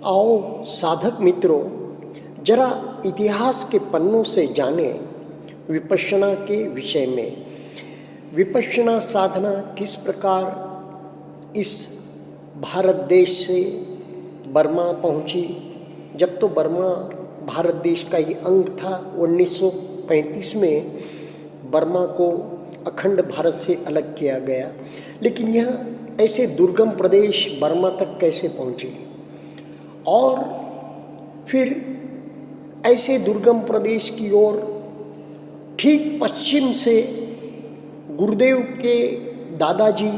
आओ साधक मित्रों, जरा इतिहास के पन्नों से जाने विपश्यना के विषय में। विपश्यना साधना किस प्रकार इस भारत देश से बर्मा पहुंची। जब तो बर्मा भारत देश का ही अंग था, 1935 में बर्मा को अखंड भारत से अलग किया गया, लेकिन यह ऐसे दुर्गम प्रदेश बर्मा तक कैसे पहुंची और फिर ऐसे दुर्गम प्रदेश की ओर ठीक पश्चिम से गुरुदेव के दादाजी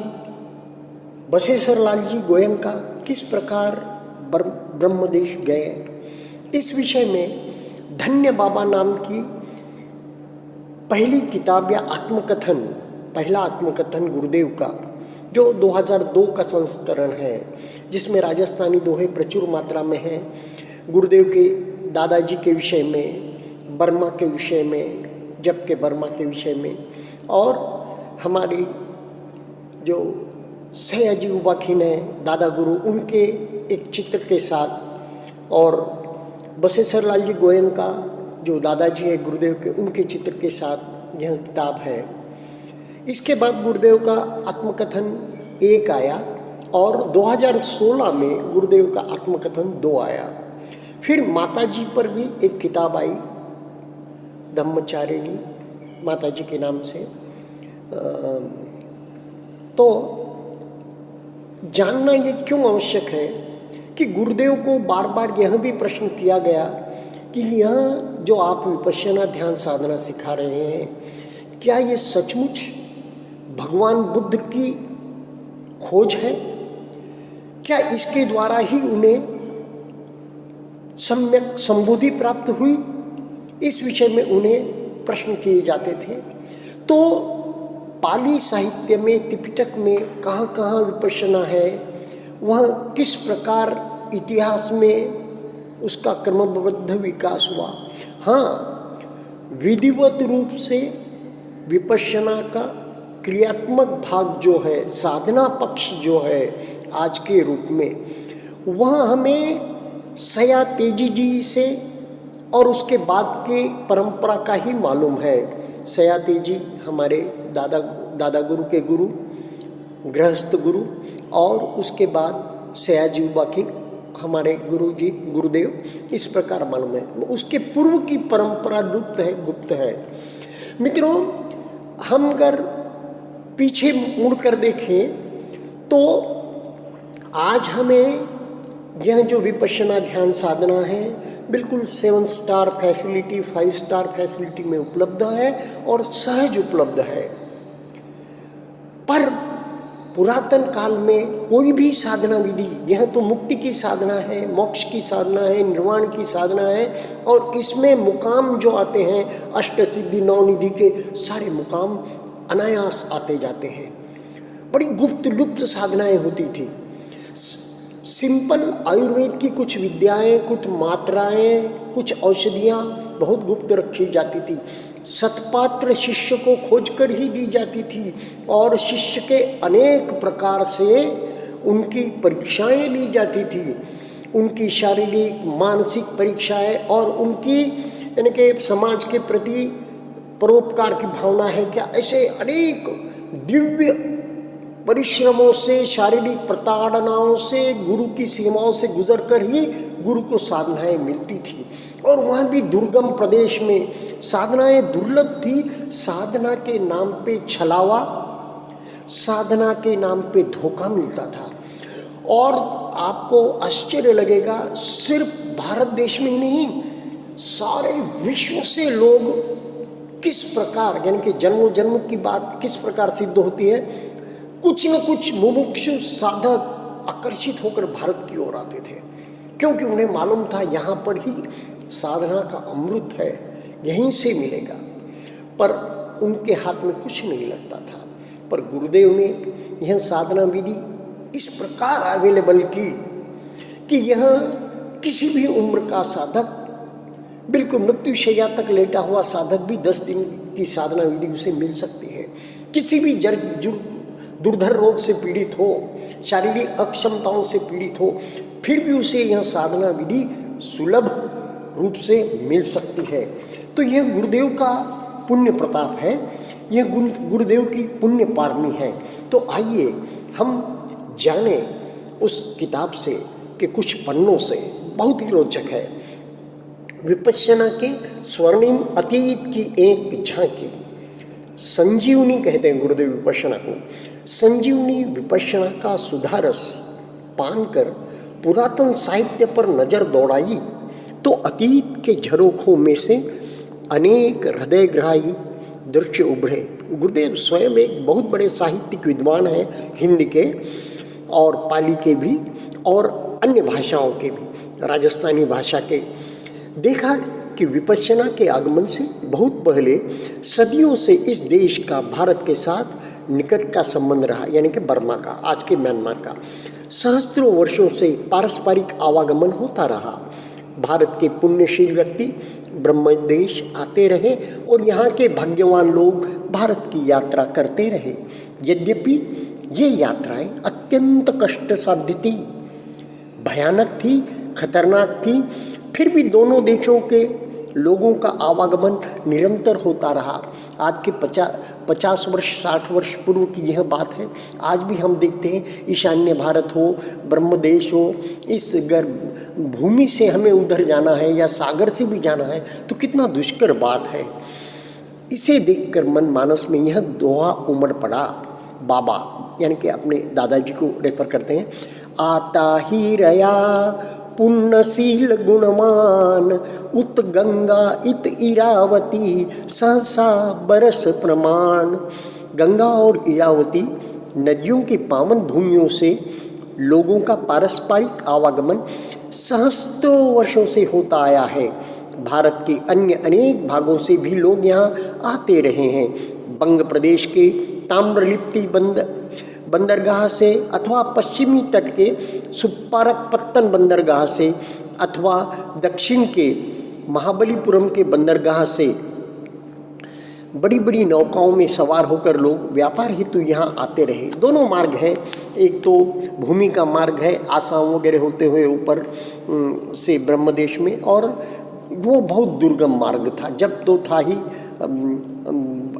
बसेसर लाल जी गोयनका किस प्रकार ब्रह्मदेश गए, इस विषय में धन्य बाबा नाम की पहली किताब या आत्मकथन, पहला आत्मकथन गुरुदेव का, जो 2002 का संस्करण है, जिसमें राजस्थानी दोहे प्रचुर मात्रा में हैं। गुरुदेव के दादाजी के विषय में, बर्मा के विषय में, जब के बर्मा के विषय में, और हमारी जो सयाजी उबाखिन है दादा गुरु, उनके एक चित्र के साथ, और बसेसर लाल जी गोयनका जो दादाजी है गुरुदेव के, उनके चित्र के साथ यह किताब है। इसके बाद गुरुदेव का आत्मकथन 1 आया और 2016 में गुरुदेव का आत्मकथन 2 आया। फिर माताजी पर भी एक किताब आई, धम्मचारिणी, माताजी के नाम से। तो जानना ये क्यों आवश्यक है कि गुरुदेव को बार बार यह भी प्रश्न किया गया कि यह जो आप विपश्यना ध्यान साधना सिखा रहे हैं, क्या ये सचमुच भगवान बुद्ध की खोज है? क्या इसके द्वारा ही उन्हें सम्यक संबोधि प्राप्त हुई? इस विषय में उन्हें प्रश्न किए जाते थे। तो पाली साहित्य में, त्रिपिटक में कहाँ कहाँ विपश्यना है, वह किस प्रकार इतिहास में उसका क्रमबद्ध विकास हुआ। हाँ, विधिवत रूप से विपश्यना का क्रियात्मक भाग जो है, साधना पक्ष जो है आज के रूप में, वह हमें सया तेजी जी से और उसके बाद के परंपरा का ही मालूम है। सया तेजी हमारे दादा गुरु के गुरु, गृहस्थ गुरु, और उसके बाद सयाजी उबाखिन हमारे गुरु जी गुरुदेव, इस प्रकार मालूम है। उसके पूर्व की परंपरा गुप्त है। मित्रों, हम अगर पीछे मुड़कर देखें तो आज हमें यह जो विपश्यना ध्यान साधना है बिल्कुल 7 स्टार फैसिलिटी, 5 स्टार फैसिलिटी में उपलब्ध है और सहज उपलब्ध है। पर पुरातन काल में कोई भी साधना विधि, यह तो मुक्ति की साधना है, मोक्ष की साधना है, निर्वाण की साधना है, और इसमें मुकाम जो आते हैं, अष्ट सिद्धि 9 निधि के सारे मुकाम अनायास आते जाते हैं। बड़ी गुप्त लुप्त साधनाएं होती थी। सिंपल आयुर्वेद की कुछ विद्याएं, कुछ मात्राएं, कुछ औषधियां बहुत गुप्त रखी जाती थी। सत्पात्र शिष्य को खोजकर ही दी जाती थी और शिष्य के अनेक प्रकार से उनकी परीक्षाएं ली जाती थी, उनकी शारीरिक मानसिक परीक्षाएं, और उनकी यानी कि समाज के प्रति परोपकार की भावना है क्या, ऐसे अनेक दिव्य परिश्रमों से, शारीरिक प्रताड़नाओं से, गुरु की सीमाओं से गुजरकर ही गुरु को साधनाएं मिलती थी। और वहाँ भी दुर्गम प्रदेश में साधनाएं दुर्लभ थी। साधना के नाम पे छलावा, साधना के नाम पे धोखा मिलता था। और आपको आश्चर्य लगेगा, सिर्फ भारत देश में ही नहीं, सारे विश्व से लोग किस प्रकार, यानी कि जन्मों जन्म की बात किस प्रकार सिद्ध होती है, कुछ न कुछ मुमुक्षु साधक आकर्षित होकर भारत की ओर आते थे, क्योंकि उन्हें मालूम था यहाँ पर ही साधना का अमृत है, यहीं से मिलेगा। पर उनके हाथ में कुछ नहीं लगता था। पर गुरुदेव ने यह साधना विधि इस प्रकार अवेलेबल की कि यह किसी भी उम्र का साधक, बिल्कुल मृत्युशैया तक लेटा हुआ साधक भी 10 दिन की साधना विधि उसे मिल सकती है। किसी भी दुर्धर रोग से पीड़ित हो, शारीरिक अक्षमताओं से पीड़ित हो, फिर भी उसे यह साधना विधि सुलभ रूप से मिल सकती है। तो यह गुरुदेव का पुण्य प्रताप है, यह गुरुदेव की पुण्य पारमी है। तो आइए हम जाने उस किताब से कि कुछ पन्नों से, बहुत ही रोचक है। विपश्यना के स्वर्णिम अतीत की एक झांकी। संजीवनी कहते हैं गुरुदेव विपश्यना को। संजीवनी विपश्यना का सुधारस पान कर पुरातन साहित्य पर नजर दौड़ाई तो अतीत के झरोखों में से अनेक हृदयग्राही दृश्य उभरे। गुरुदेव स्वयं एक बहुत बड़े साहित्यिक विद्वान हैं, हिंदी के और पाली के भी और अन्य भाषाओं के भी, राजस्थानी भाषा के। देखा कि विपश्यना के आगमन से बहुत पहले सदियों से इस देश का भारत के साथ निकट का संबंध रहा, यानी कि बर्मा का, आज के म्यांमार का। सहस्त्रों वर्षों से पारस्परिक आवागमन होता रहा। भारत के पुण्यशील व्यक्ति ब्रह्मदेश आते रहे और यहाँ के भाग्यवान लोग भारत की यात्रा करते रहे। यद्यपि ये यात्राएं अत्यंत कष्ट साध्य थी, भयानक थी, खतरनाक थी, फिर भी दोनों देशों के लोगों का आवागमन निरंतर होता रहा। आज के 50 वर्ष 60 वर्ष पूर्व की यह बात है। आज भी हम देखते हैं ईशान्य भारत हो, ब्रह्मदेश हो, इस भूमि से हमें उधर जाना है या सागर से भी जाना है तो कितना दुष्कर बात है। इसे देखकर मन मानस में यह दोहा उमड़ पड़ा। बाबा यानी कि अपने दादाजी को रेफर करते हैं। आता ही रया पुण्यशील गुणमान उत गंगा इत इरावती सहसा बरस प्रमाण। गंगा और इरावती नदियों की पावन भूमियों से लोगों का पारस्परिक आवागमन सहस्त्रों वर्षों से होता आया है। भारत के अन्य अनेक भागों से भी लोग यहाँ आते रहे हैं। बंग प्रदेश के ताम्रलिप्ति बंदरगाह से अथवा पश्चिमी तट के सुप्पारकपत्तन बंदरगाह से अथवा दक्षिण के महाबलीपुरम के बंदरगाह से बड़ी बड़ी नौकाओं में सवार होकर लोग व्यापार हेतु यहाँ आते रहे। दोनों मार्ग हैं, एक तो भूमि का मार्ग है आसाम वगैरह होते हुए ऊपर से ब्रह्मदेश में, और वो बहुत दुर्गम मार्ग था, जब तो था ही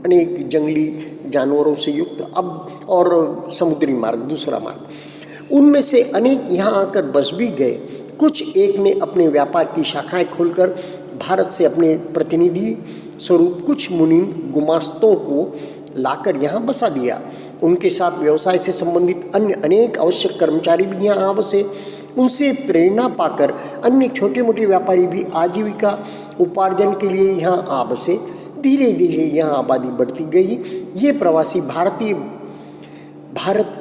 अनेक जंगली जानवरों से युक्त, अब और समुद्री मार्ग दूसरा मार्ग। उनमें से अनेक यहाँ आकर बस भी गए। कुछ एक ने अपने व्यापार की शाखाएं खोलकर भारत से अपने प्रतिनिधि स्वरूप कुछ मुनीम गुमास्तों को लाकर यहाँ बसा दिया। उनके साथ व्यवसाय से संबंधित अन्य अनेक आवश्यक कर्मचारी भी यहाँ आ बसे। उनसे प्रेरणा पाकर अन्य छोटे मोटे व्यापारी भी आजीविका उपार्जन के लिए यहाँ आ बसे। धीरे धीरे यहाँ आबादी बढ़ती गई। ये प्रवासी भारत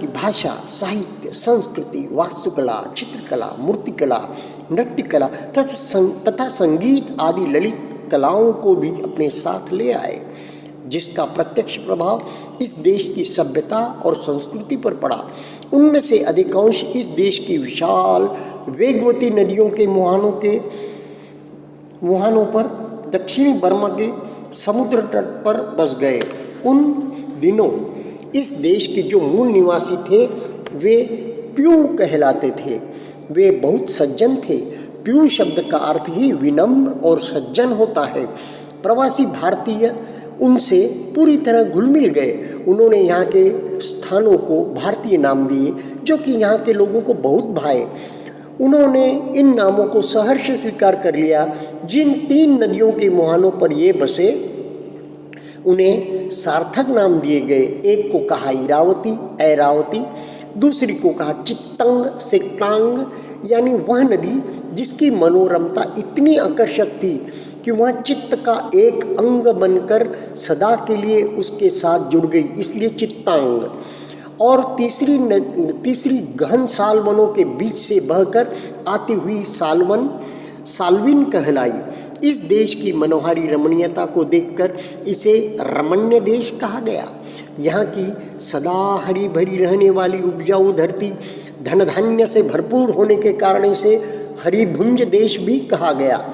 की भाषा, साहित्य, संस्कृति, वास्तुकला, चित्रकला, मूर्तिकला, नृत्यकला तथा संगीत आदि ललित कलाओं को भी अपने साथ ले आए, जिसका प्रत्यक्ष प्रभाव इस देश की सभ्यता और संस्कृति पर पड़ा। उनमें से अधिकांश इस देश की विशाल वेगवती नदियों के मुहानों पर दक्षिणी बर्मा के समुद्र तट पर बस गए। उन दिनों इस देश के जो मूल निवासी थे वे प्यू कहलाते थे। वे बहुत सज्जन थे। प्यू शब्द का अर्थ ही विनम्र और सज्जन होता है। प्रवासी भारतीय उनसे पूरी तरह घुल मिल गए। उन्होंने यहाँ के स्थानों को भारतीय नाम दिए जो कि यहाँ के लोगों को बहुत भाए। उन्होंने इन नामों को सहर्ष स्वीकार कर लिया। जिन 3 नदियों के मुहानों पर ये बसे उन्हें सार्थक नाम दिए गए। एक को कहा इरावती, ऐरावती, दूसरी को कहा चित्तंग, सेक्टांग, यानी वह नदी जिसकी मनोरमता इतनी आकर्षक थी कि वह चित्त का एक अंग बनकर सदा के लिए उसके साथ जुड़ गई, इसलिए चित्तांग। और तीसरी गहन सालवनों के बीच से बहकर आती हुई सालविन कहलाई। इस देश की मनोहारी रमणीयता को देखकर इसे रमण्य देश कहा गया। यहाँ की सदा हरी भरी रहने वाली उपजाऊ धरती धन धान्य से भरपूर होने के कारण इसे हरिभुंज देश भी कहा गया।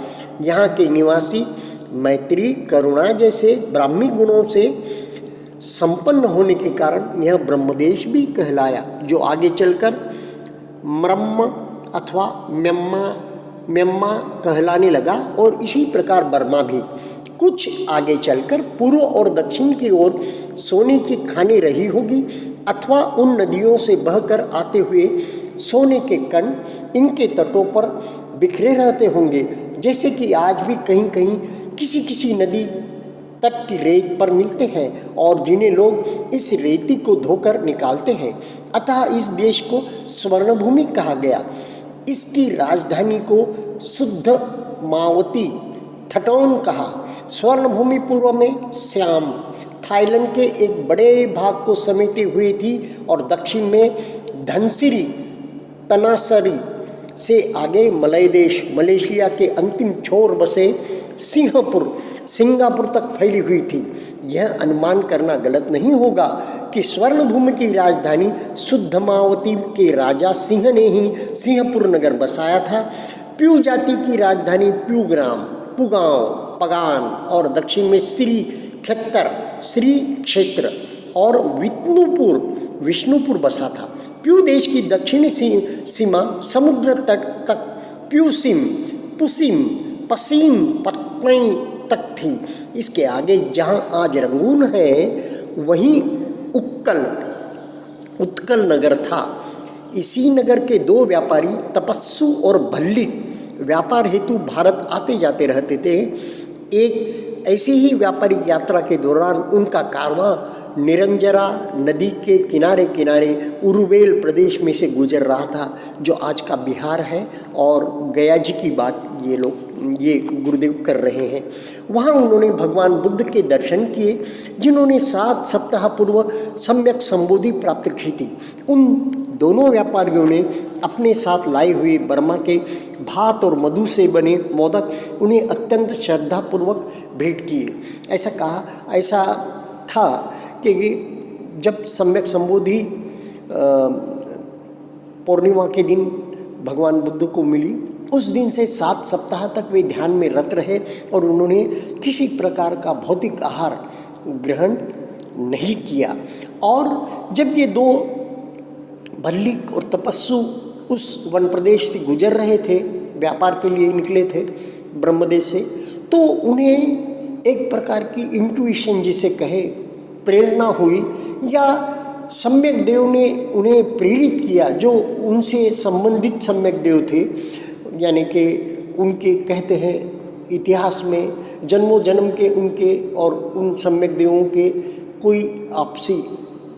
यहाँ के निवासी मैत्री, करुणा जैसे ब्राह्मी गुणों से संपन्न होने के कारण यह ब्रह्मदेश भी कहलाया, जो आगे चलकर म्रम अथवा म्यांमा कहलाने लगा और इसी प्रकार बर्मा भी। कुछ आगे चलकर पूर्व और दक्षिण की ओर सोने की खानी रही होगी अथवा उन नदियों से बहकर आते हुए सोने के कण इनके तटों पर बिखरे रहते होंगे, जैसे कि आज भी कहीं कहीं किसी किसी नदी तट की रेत पर मिलते हैं और जिन्हें लोग इस रेती को धोकर निकालते हैं। अतः इस देश को स्वर्णभूमि कहा गया। इसकी राजधानी को शुद्ध मावती थटौन कहा। स्वर्णभूमि पूर्व में श्याम थाईलैंड के एक बड़े भाग को समेटे हुए थी और दक्षिण में धनसिरी तनासरी से आगे मलय देश मलेशिया के अंतिम छोर बसे सिंगापुर तक फैली हुई थी। यह अनुमान करना गलत नहीं होगा कि स्वर्णभूमि की राजधानी शुद्धमावती के राजा सिंह ने ही सिंहपुर नगर बसाया था। प्यू जाति की राजधानी प्यूग्राम, पुगांव, पगान और दक्षिण में श्री क्षेत्र और विष्णुपुर बसा था। प्यू देश की दक्षिणी सीमा समुद्र तट तक पश्चिम पत्नी तक थी। इसके आगे जहां आज रंगून है वहीं उत्कल नगर था। इसी नगर के दो व्यापारी तपस्सु और भल्लिक व्यापार हेतु भारत आते जाते रहते थे। एक ऐसी ही व्यापारिक यात्रा के दौरान उनका कारवां निरंजरा नदी के किनारे किनारे उरुवेल प्रदेश में से गुजर रहा था, जो आज का बिहार है। और गया जी की बात ये गुरुदेव कर रहे हैं। वहाँ उन्होंने भगवान बुद्ध के दर्शन किए, जिन्होंने 7 सप्ताह पूर्व सम्यक संबोधि प्राप्त की थी। उन दोनों व्यापारियों ने अपने साथ लाए हुए बर्मा के भात और मधु से बने मोदक उन्हें अत्यंत श्रद्धापूर्वक भेंट किए। ऐसा था कि जब सम्यक संबोधि पूर्णिमा के दिन भगवान बुद्ध को मिली, उस दिन से 7 सप्ताह तक वे ध्यान में रत रहे और उन्होंने किसी प्रकार का भौतिक आहार ग्रहण नहीं किया। और जब ये दो भल्लिक और तपस्सु उस वन प्रदेश से गुजर रहे थे, व्यापार के लिए निकले थे ब्रह्मदेश से, तो उन्हें एक प्रकार की इंट्यूशन जिसे कहे प्रेरणा हुई, या सम्यक देव ने उन्हें प्रेरित किया। जो उनसे संबंधित सम्यक देव थे, यानी कि उनके कहते हैं इतिहास में जन्मों जन्म के उनके और उन सम्यक देवों के कोई आपसी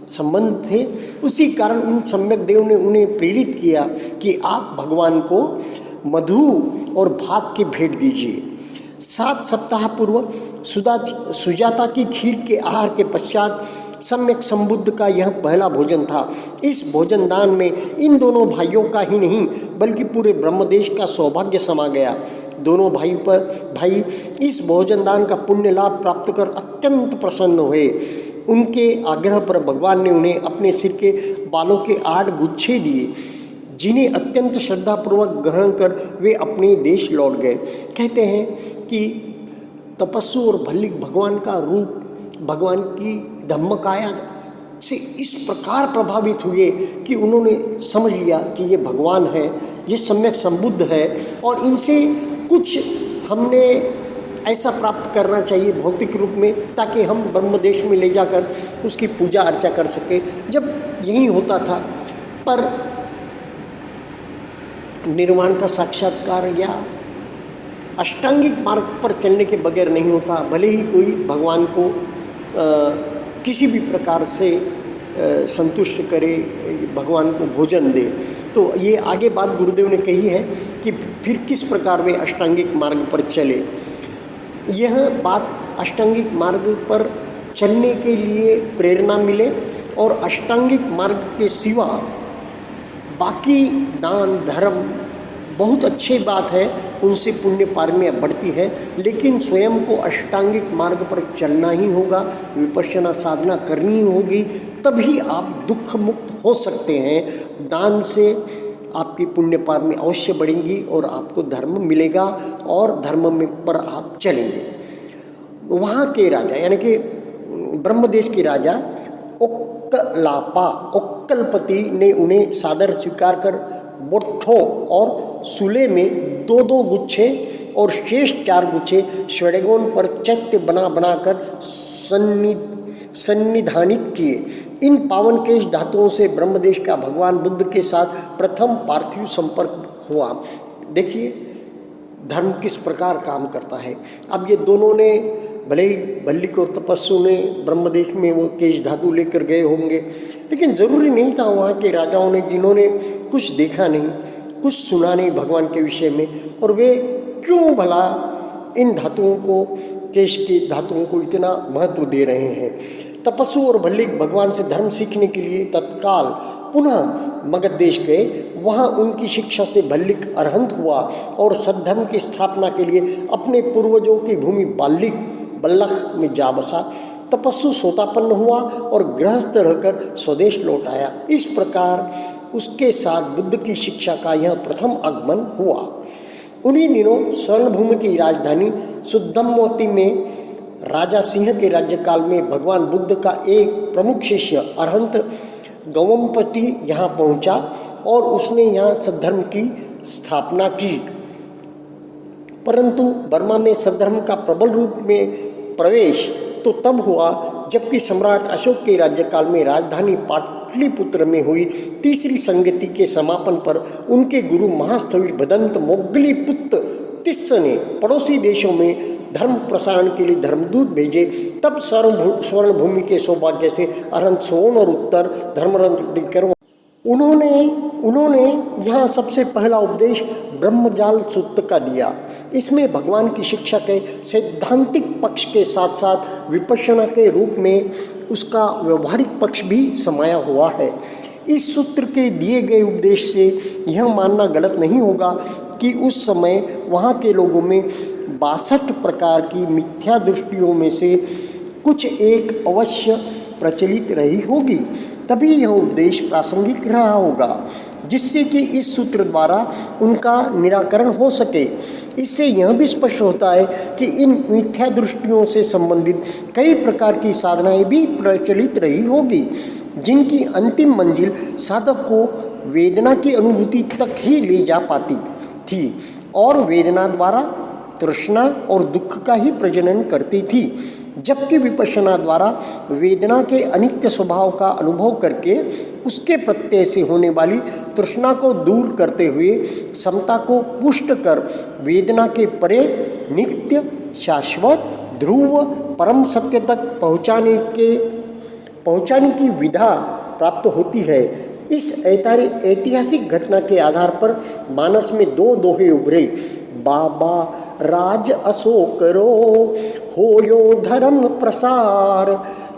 संबंध थे। उसी कारण उन सम्यक देव ने उन्हें प्रेरित किया कि आप भगवान को मधु और भात की भेंट दीजिए। 7 सप्ताह पूर्व सुजाता की खीर के आहार के पश्चात सम्यक संबुद्ध का यह पहला भोजन था। इस भोजन दान में इन दोनों भाइयों का ही नहीं बल्कि पूरे ब्रह्मदेश का सौभाग्य समा गया। दोनों भाई इस भोजन दान का पुण्य लाभ प्राप्त कर अत्यंत प्रसन्न हुए। उनके आग्रह पर भगवान ने उन्हें अपने सिर के बालों के 8 गुच्छे दिए, जिन्हें अत्यंत श्रद्धापूर्वक ग्रहण कर वे अपने देश लौट गए। कहते हैं कि तपस्सु और भल्लिक भगवान का रूप, भगवान की धम्मकाया से इस प्रकार प्रभावित हुए कि उन्होंने समझ लिया कि ये भगवान है, ये सम्यक संबुद्ध है और इनसे कुछ हमने ऐसा प्राप्त करना चाहिए भौतिक रूप में, ताकि हम ब्रह्मदेश में ले जाकर उसकी पूजा अर्चा कर सके। जब यही होता था, पर निर्वाण का साक्षात्कार या अष्टांगिक मार्ग पर चलने के बगैर नहीं होता। भले ही कोई भगवान को किसी भी प्रकार से संतुष्ट करे, भगवान को भोजन दे, तो ये आगे बात गुरुदेव ने कही है कि फिर किस प्रकार वे अष्टांगिक मार्ग पर चले। यह बात अष्टांगिक मार्ग पर चलने के लिए प्रेरणा मिले और अष्टांगिक मार्ग के सिवा बाकी दान धर्म बहुत अच्छी बात है, उनसे पुण्य पारमिया बढ़ती है, लेकिन स्वयं को अष्टांगिक मार्ग पर चलना ही होगा, विपश्यना साधना करनी होगी, तभी आप दुख मुक्त हो सकते हैं। दान से आपकी पुण्य पारमी अवश्य बढ़ेंगी और आपको धर्म मिलेगा और धर्म में पर आप चलेंगे। वहाँ के राजा यानी कि ब्रह्मदेश के राजा ओक्कलपति ने उन्हें सादर स्वीकार कर बोठो और सूले में 2-2 गुच्छे और शेष 4 गुच्छे स्वेडेगोन पर चैत्य बनाकर सन्निधानित किए। इन पावन केश धातुओं से ब्रह्मदेश का भगवान बुद्ध के साथ प्रथम पार्थिव संपर्क हुआ। देखिए धर्म किस प्रकार काम करता है। अब ये दोनों ने भले ही भल्लिक और तपस्सु ने ब्रह्मदेश में वो केश धातु लेकर गए होंगे, लेकिन ज़रूरी नहीं था वहाँ के राजाओं ने, जिन्होंने कुछ देखा नहीं, कुछ सुना नहीं भगवान के विषय में, और वे क्यों भला इन धातुओं को, केश के धातुओं को इतना महत्व दे रहे हैं। तपस्सु और भल्लिक भगवान से धर्म सीखने के लिए तत्काल पुनः मगध देश गए। वहाँ उनकी शिक्षा से भल्लिक अरहंत हुआ और सद्धर्म की स्थापना के लिए अपने पूर्वजों की भूमि बल्लख में जा बसा। तपस्सु सोतापन्न हुआ और गृहस्थ रहकर स्वदेश लौट आया। इस प्रकार उसके साथ बुद्ध की शिक्षा का यह प्रथम आगमन हुआ। उन्हीं दिनों स्वर्णभूमि की राजधानी सुद्धमवती में राजा सिंह के राज्यकाल में भगवान बुद्ध का एक प्रमुख शिष्य अरहंत गवम्पति यहाँ पहुँचा और उसने यहाँ सद्धर्म की स्थापना की। परंतु बर्मा में सद्धर्म का प्रबल रूप में प्रवेश तो तब हुआ जबकि सम्राट अशोक के राज्यकाल में राजधानी पाटलिपुत्र में हुई तीसरी संगति के समापन पर उनके गुरु महास्थविर भदंत मोगलीपुत्र तिस्स ने पड़ोसी देशों में धर्म प्रसारण के लिए धर्मदूत भेजे। तब स्वर्ण भूमि के सौभाग्य से अरहंत सोन और उत्तर धर्मरंकर उन्होंने यहाँ सबसे पहला उपदेश ब्रह्मजाल सूत्र का दिया। इसमें भगवान की शिक्षा के सैद्धांतिक पक्ष के साथ साथ विपश्यना के रूप में उसका व्यवहारिक पक्ष भी समाया हुआ है। इस सूत्र के दिए गए उपदेश से यह मानना गलत नहीं होगा कि उस समय वहाँ के लोगों में 62 प्रकार की मिथ्या दृष्टियों में से कुछ एक अवश्य प्रचलित रही होगी, तभी यह उपदेश प्रासंगिक रहा होगा, जिससे कि इस सूत्र द्वारा उनका निराकरण हो सके। इससे यह भी स्पष्ट होता है कि इन मिथ्या दृष्टियों से संबंधित कई प्रकार की साधनाएं भी प्रचलित रही होगी, जिनकी अंतिम मंजिल साधक को वेदना की अनुभूति तक ही ले जा पाती थी और वेदना द्वारा तृष्णा और दुख का ही प्रजनन करती थी, जबकि विपश्यना द्वारा वेदना के अनित्य स्वभाव का अनुभव करके उसके प्रत्यय से होने वाली तृष्णा को दूर करते हुए समता को पुष्ट कर वेदना के परे नित्य शाश्वत ध्रुव परम सत्य तक पहुँचाने की विधा प्राप्त होती है। इस ऐतिहासिक घटना के आधार पर मानस में 2 दोहे उभरे। बाबा राज अशोक रो होयो धर्म प्रसार,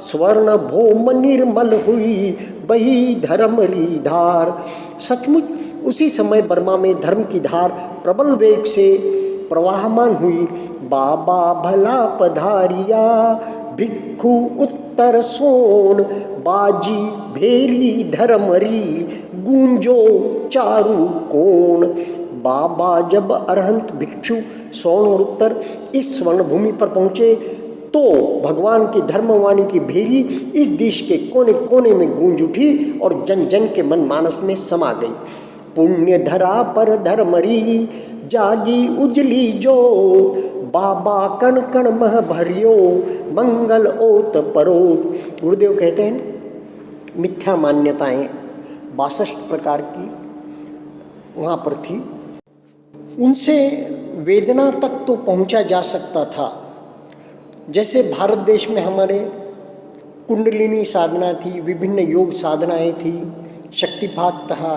स्वर्ण भौम निर्मल हुई बही धर्म री धार। सचमुच उसी समय बर्मा में धर्म की धार प्रबल वेग से प्रवाहमान हुई। बाबा भला पधारिया भिक्षु उत्तर सोन, बाजी भेरी धर्मरी गूंजो चारू कोण। बाबा जब अरहंत भिक्षु सोन और उत्तर इस स्वर्ण भूमि पर पहुँचे तो भगवान की धर्मवाणी की भेरी इस देश के कोने कोने में गूंज उठी और जन जन के मन मानस में समा गई। पुण्य धरा पर धर्मरी जागी उजली जो, बाबा कण कण मह भरियो मंगल ओत परोत। गुरुदेव कहते हैं मिथ्या मान्यताएं 62 प्रकार की वहाँ पर थी, उनसे वेदना तक तो पहुँचा जा सकता था। जैसे भारत देश में हमारे कुंडलिनी साधना थी, विभिन्न योग साधनाएं थी, शक्तिपात था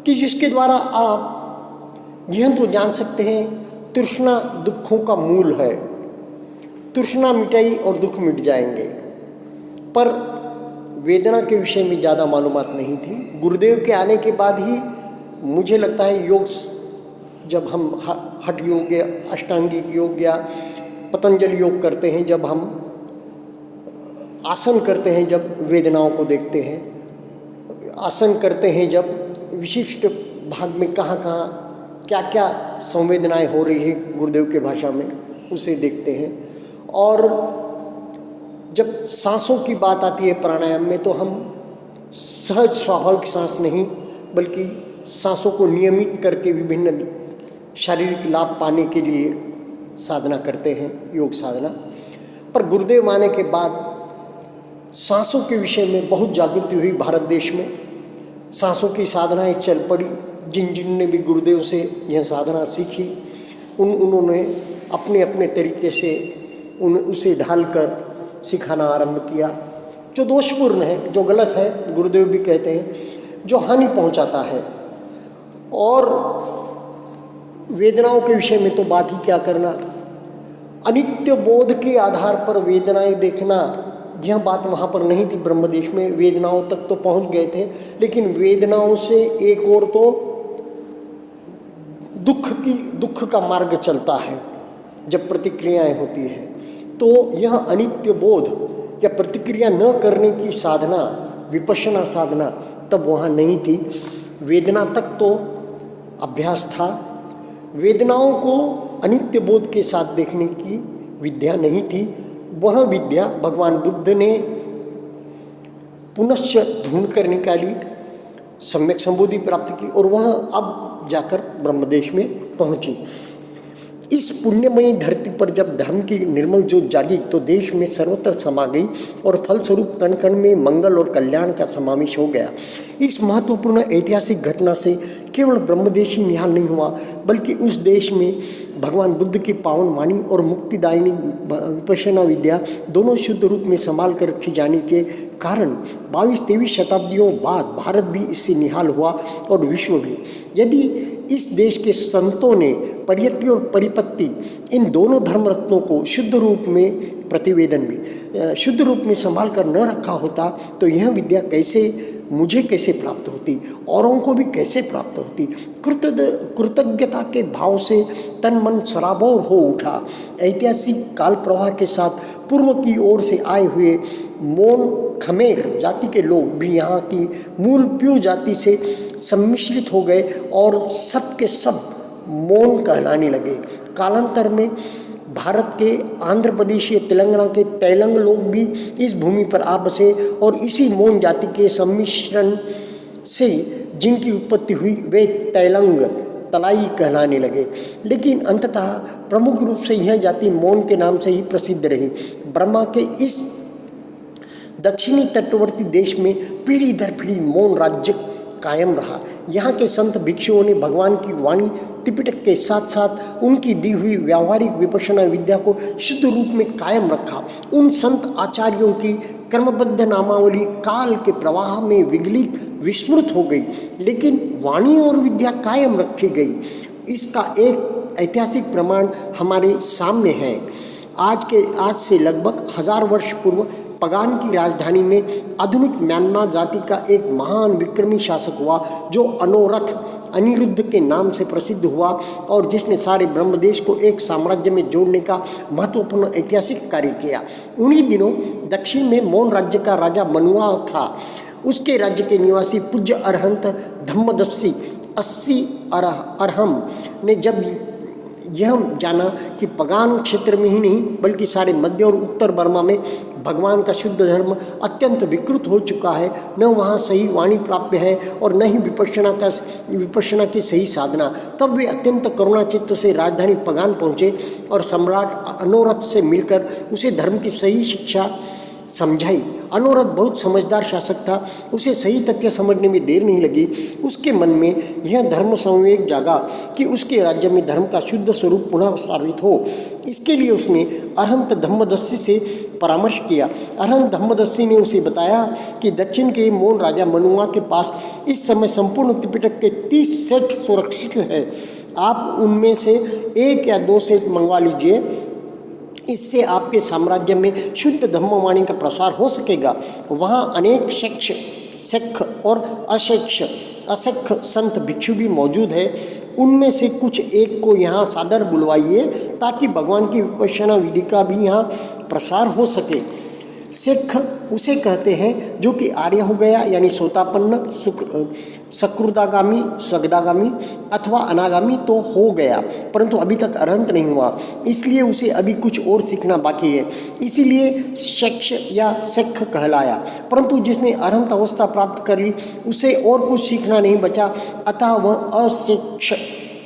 कि जिसके द्वारा आप यह तो जान सकते हैं तृष्णा दुखों का मूल है, तृष्णा मिटाई और दुख मिट जाएंगे, पर वेदना के विषय में ज़्यादा मालूमात नहीं थी। गुरुदेव के आने के बाद ही मुझे लगता है योग, जब हम हठ योग या अष्टांगिक योग या पतंजलि योग करते हैं, जब हम आसन करते हैं, जब वेदनाओं को देखते हैं, आसन करते हैं जब विशिष्ट भाग में कहाँ कहाँ क्या क्या संवेदनाएं हो रही है गुरुदेव के भाषा में, उसे देखते हैं। और जब सांसों की बात आती है प्राणायाम में, तो हम सहज स्वाभाविक सांस नहीं बल्कि सांसों को नियमित करके विभिन्न शारीरिक लाभ पाने के लिए साधना करते हैं, योग साधना। पर गुरुदेव आने के बाद सांसों के विषय में बहुत जागृति हुई भारत देश में। सांसों की साधनाएं चल पड़ी। जिन जिन ने भी गुरुदेव से यह साधना सीखी उन्होंने अपने अपने तरीके से उसे ढालकर सिखाना आरंभ किया। जो दोषपूर्ण है, जो गलत है, गुरुदेव भी कहते हैं, जो हानि पहुंचाता है। और वेदनाओं के विषय में तो बात ही क्या करना। अनित्य बोध के आधार पर वेदनाएं देखना, यह बात वहाँ पर नहीं थी ब्रह्मदेश में। वेदनाओं तक तो पहुँच गए थे, लेकिन वेदनाओं से एक और तो दुख का मार्ग चलता है जब प्रतिक्रियाएं होती है। तो यह अनित्य बोध या प्रतिक्रिया न करने की साधना, विपश्यना साधना तब वहाँ नहीं थी। वेदना तक तो अभ्यास था। वेदनाओं को अनित्य बोध के साथ देखने की विद्या नहीं थी। वह विद्या भगवान बुद्ध ने पुनश्च ढूंढ कर निकाली, सम्यक संबोधि प्राप्त की और वह अब जाकर ब्रह्मदेश में पहुंची। इस पुण्यमयी धरती पर जब धर्म की निर्मल ज्योत जागी तो देश में सर्वत्र समा गई और फलस्वरूप कण कण में मंगल और कल्याण का समावेश हो गया। इस महत्वपूर्ण ऐतिहासिक घटना से केवल ब्रह्मदेश ही निहाल नहीं हुआ, बल्कि उस देश में भगवान बुद्ध की पावन वाणी और मुक्तिदायिनी विपश्यना विद्या दोनों शुद्ध रूप में संभाल कर रखी जाने के कारण 22-23 शताब्दियों बाद भारत भी इससे निहाल हुआ और विश्व भी। यदि इस देश के संतों ने परियति और परिपत्ति इन दोनों धर्म रत्नों को शुद्ध रूप में प्रतिवेदन में शुद्ध रूप में संभाल कर न रखा होता तो यह विद्या मुझे कैसे प्राप्त होती, औरों को भी कैसे प्राप्त होती। कृतज्ञता के भाव से तन मन सराबोर हो उठा। ऐतिहासिक काल प्रवाह के साथ पूर्व की ओर से आए हुए मोन खमेर जाति के लोग भी यहाँ की मूल प्यू जाति से सम्मिश्रित हो गए और सब के सब मोन कहलाने लगे। कालांतर में भारत के आंध्र प्रदेश या तेलंगाना के तेलंग लोग भी इस भूमि पर आ बसे और इसी मोन जाति के सम्मिश्रण से जिनकी उत्पत्ति हुई वे तेलंग तलाई कहलाने लगे। लेकिन अंततः प्रमुख रूप से यह जाति मोन के नाम से ही प्रसिद्ध रही। ब्रह्मा के इस दक्षिणी तटवर्ती देश में पीढ़ी दर पीढ़ी मौन राज्य कायम रहा। यहाँ के संत भिक्षुओं ने भगवान की वाणी त्रिपिटक के साथ साथ उनकी दी हुई व्यावहारिक विपश्यना विद्या को शुद्ध रूप में कायम रखा। उन संत आचार्यों की कर्मबद्ध नामावली काल के प्रवाह में विगलित विस्मृत हो गई, लेकिन वाणी और विद्या कायम रखी गई। इसका एक ऐतिहासिक प्रमाण हमारे सामने है। आज से लगभग 1000 वर्ष पूर्व पगान की राजधानी में आधुनिक म्यांमार जाति का एक महान विक्रमी शासक हुआ जो अनिरुद्ध के नाम से प्रसिद्ध हुआ और जिसने सारे ब्रह्मदेश को एक साम्राज्य में जोड़ने का महत्वपूर्ण ऐतिहासिक कार्य किया। उन्हीं दिनों दक्षिण में मौन राज्य का राजा मनुआ था। उसके राज्य के निवासी पूज्य अरहंत धम्मदस्सी 80 अरहम ने जब यह जाना कि पगान क्षेत्र में ही नहीं बल्कि सारे मध्य और उत्तर बर्मा में भगवान का शुद्ध धर्म अत्यंत विकृत हो चुका है, न वहाँ सही वाणी प्राप्य है और न ही विपश्यना की सही साधना, तब वे अत्यंत करुणाचित्त से राजधानी पगान पहुँचे और सम्राट अनोरथ से मिलकर उसे धर्म की सही शिक्षा समझाई। अनोरथ बहुत समझदार शासक था। उसे सही तथ्य समझने में देर नहीं लगी। उसके मन में यह धर्म संवेग जागा कि उसके राज्य में धर्म का शुद्ध स्वरूप पुनः साबित हो। इसके लिए उसने अरहंत धम्मदस्सी से परामर्श किया। अरहंत धम्मदस्सी ने उसे बताया कि दक्षिण के मौन राजा मनुआ के पास इस समय संपूर्ण त्रिपिटक के 30 सेट सुरक्षित है। आप उनमें से 1 या 2 सेट मंगवा लीजिए। इससे आपके साम्राज्य में शुद्ध धम्मवाणी का प्रसार हो सकेगा। वहाँ अनेक शैख और अशैख संत भिक्षु भी मौजूद है। उनमें से कुछ एक को यहाँ सादर बुलवाइए ताकि भगवान की विपश्यना विधि का भी यहाँ प्रसार हो सके। सिख उसे कहते हैं जो कि आर्य हो गया, यानी सोतापन्न, सकृदागामी, स्वगदागामी अथवा अनागामी तो हो गया, परंतु अभी तक अरहंत नहीं हुआ, इसलिए उसे अभी कुछ और सीखना बाकी है, इसीलिए शैक्ष या सिख कहलाया। परंतु जिसने अरहंत अवस्था प्राप्त कर ली उसे और कुछ सीखना नहीं बचा, अतः वह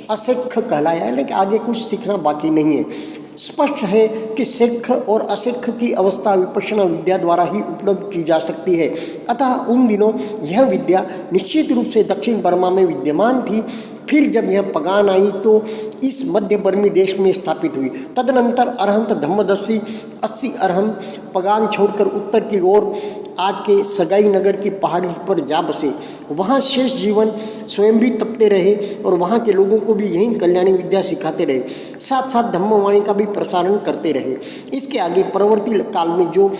असिख कहलाया, यानी कि आगे कुछ सीखना बाकी नहीं है। स्पष्ट है कि सिख और असिख की अवस्था विपश्यना विद्या द्वारा ही उपलब्ध की जा सकती है। अतः उन दिनों यह विद्या निश्चित रूप से दक्षिण बर्मा में विद्यमान थी। फिर जब यह पगान आई तो इस मध्य बर्मी देश में स्थापित हुई। तदनंतर अरहंत धम्मदस्सी 80 अरहंत पगान छोड़कर उत्तर की ओर आज के सगाई नगर की पहाड़ी पर जा बसे। वहाँ शेष जीवन स्वयं भी तपते रहे और वहाँ के लोगों को भी यही कल्याणी विद्या सिखाते रहे, साथ साथ धम्मवाणी का भी प्रसारण करते रहे। इसके आगे परवर्ती काल में जो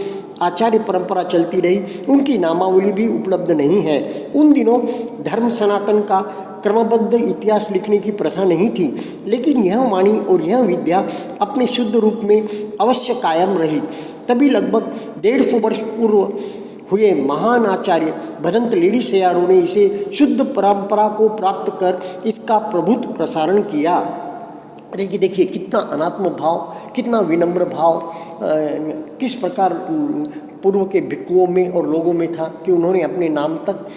आचार्य परंपरा चलती रही उनकी नामावली भी उपलब्ध नहीं है। उन दिनों धर्म सनातन का क्रमबद्ध इतिहास लिखने की प्रथा नहीं थी, लेकिन यह वाणी और यह विद्या अपने शुद्ध रूप में अवश्य कायम रही। तभी लगभग 150 वर्ष पूर्व हुए महान आचार्य भदंत लेडी सेयाड़ों ने इसे शुद्ध परंपरा को प्राप्त कर इसका प्रभुत्व प्रसारण किया। देखिए कितना अनात्म भाव, कितना विनम्र भाव, किस प्रकार पूर्व के भिक्षुओं में और लोगों में था कि उन्होंने अपने नाम तक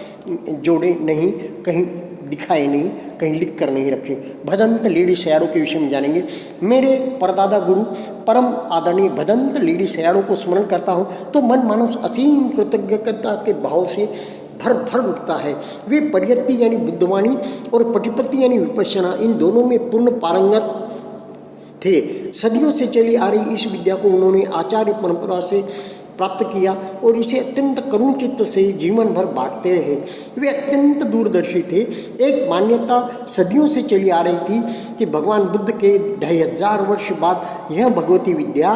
जोड़े नहीं, कहीं दिखाए नहीं, कहीं लिख कर नहीं रखे। भदंत लेडी सेयाड़ों के विषय में जानेंगे। मेरे परदादा गुरु परम आदरणीय भदंत लेडी सेयाड़ों को स्मरण करता हूँ तो मन मानस असीम कृतज्ञता के भाव से भर भर उठता है। वे परियत्ति यानी बुद्धवाणी और पटिपत्ति यानी विपश्यना, इन दोनों में पूर्ण पारंगत थे। सदियों से चली आ रही इस विद्या को उन्होंने आचार्य परंपरा से प्राप्त किया और इसे अत्यंत करुण चित्त से जीवन भर बांटते रहे। वे अत्यंत दूरदर्शी थे। एक मान्यता सदियों से चली आ रही थी कि भगवान बुद्ध के 2500 वर्ष बाद यह भगवती विद्या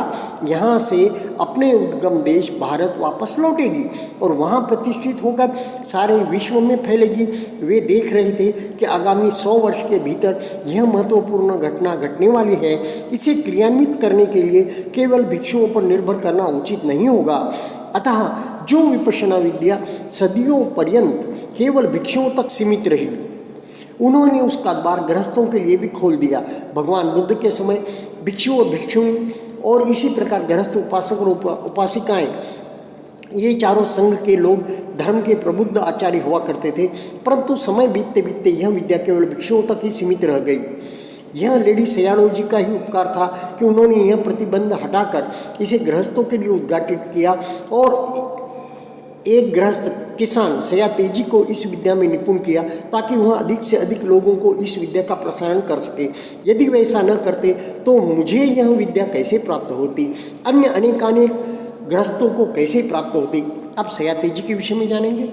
यहाँ से अपने उद्गम देश भारत वापस लौटेगी और वहाँ प्रतिष्ठित होकर सारे विश्व में फैलेगी। वे देख रहे थे कि आगामी 100 वर्ष के भीतर यह महत्वपूर्ण घटना घटने वाली है। इसे क्रियान्वित करने के लिए केवल भिक्षुओं पर निर्भर करना उचित नहीं होगा। अतः जो विपश्यना विद्या सदियों पर्यंत केवल भिक्षुओं तक सीमित रही, उन्होंने उसका द्वार गृहस्थों के लिए भी खोल दिया। भगवान बुद्ध के समय भिक्षु और भिक्षुणी और इसी प्रकार गृहस्थ उपासक और उपासिकाएं, ये चारों संघ के लोग धर्म के प्रबुद्ध आचार्य हुआ करते थे, परंतु समय बीतते बीतते यह विद्या केवल भिक्षुओं तक ही सीमित रह गई। यह लेडी सेयाड़ो जी का ही उपकार था कि उन्होंने यह प्रतिबंध हटाकर इसे गृहस्थों के लिए उद्घाटित किया और एक गृहस्थ किसान सयातेजी को इस विद्या में निपुण किया ताकि वह अधिक से अधिक लोगों को इस विद्या का प्रसारण कर सके। यदि वे ऐसा न करते तो मुझे यह विद्या कैसे प्राप्त होती, अन्य अनेकानेक गृहस्थों को कैसे प्राप्त होती। अब सयातेजी के विषय में जानेंगे।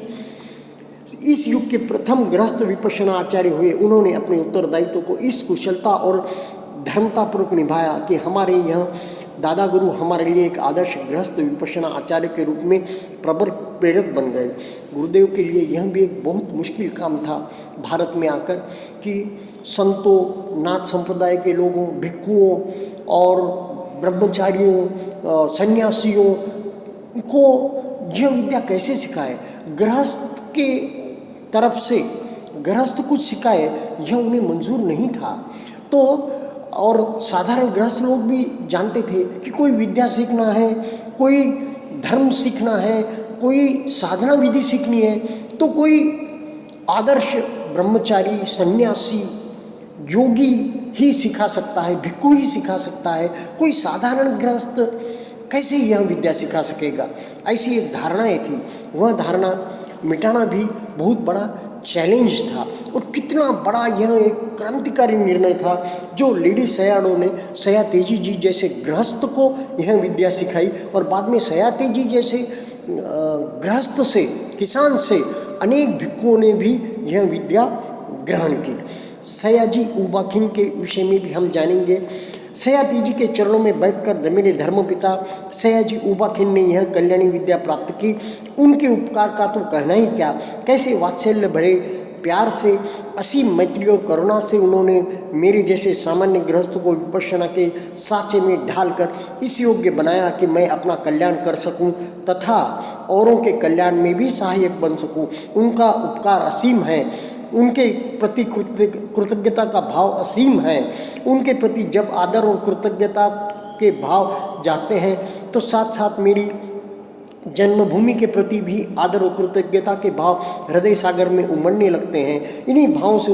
इस युग के प्रथम गृहस्थ विपश्यना आचार्य हुए। उन्होंने अपने उत्तरदायित्व को इस कुशलता और धर्मतापूर्वक निभाया कि हमारे यहाँ दादा गुरु हमारे लिए एक आदर्श गृहस्थ विपश्यना आचार्य के रूप में प्रबल प्रेरक बन गए। गुरुदेव के लिए यह भी एक बहुत मुश्किल काम था भारत में आकर कि संतों, नाथ संप्रदाय के लोगों, भिक्षुओं और ब्रह्मचारियों, सन्यासियों को यह विद्या कैसे सिखाए। गृहस्थ के तरफ से गृहस्थ कुछ सिखाए यह उन्हें मंजूर नहीं था। तो और साधारण गृहस्थ लोग भी जानते थे कि कोई विद्या सीखना है, कोई धर्म सीखना है, कोई साधना विधि सीखनी है तो कोई आदर्श ब्रह्मचारी, सन्यासी, योगी ही सिखा सकता है, भिक्षु ही सिखा सकता है। कोई साधारण गृहस्थ कैसे यह विद्या सिखा सकेगा, ऐसी एक धारणाएं थी। वह धारणा मिटाना भी बहुत बड़ा चैलेंज था और कितना बड़ा यह एक क्रांतिकारी निर्णय था जो लेडी सेयाड़ों ने सयातेजी जी जैसे गृहस्थ को यह विद्या सिखाई और बाद में सयातेजी जैसे गृहस्थ से, किसान से अनेक भिक्षुओं ने भी यह विद्या ग्रहण की। सयाजी उबाखिन के विषय में भी हम जानेंगे। सयातेजी के चरणों में बैठकर मेरे धर्मपिता सयाजी उबाखिन ने यह कल्याणी विद्या प्राप्त की। उनके उपकार का तो कहना ही क्या, कैसे वात्सल्य भरे प्यार से, असीम मैत्री और करुणा से उन्होंने मेरे जैसे सामान्य गृहस्थ को विपश्यना के साँचे में ढालकर इस योग्य बनाया कि मैं अपना कल्याण कर सकूं तथा औरों के कल्याण में भी सहायक बन सकूं। उनका उपकार असीम है, उनके प्रति कृतज्ञता का भाव असीम है। उनके प्रति जब आदर और कृतज्ञता के भाव जाते हैं तो साथ साथ मेरी जन्मभूमि के प्रति भी आदर और कृतज्ञता के भाव हृदय सागर में उमड़ने लगते हैं। इन्हीं भावों से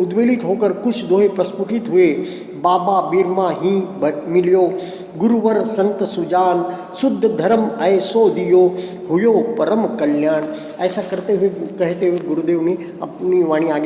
उद्वेलित होकर कुछ दोहे प्रस्फुटित हुए। बाबा बिरमा ही मिलियो, गुरुवर संत सुजान, शुद्ध धर्म ऐसो दियो, हुयो परम कल्याण। ऐसा करते हुए कहते हुए गुरुदेव ने अपनी वाणी आगे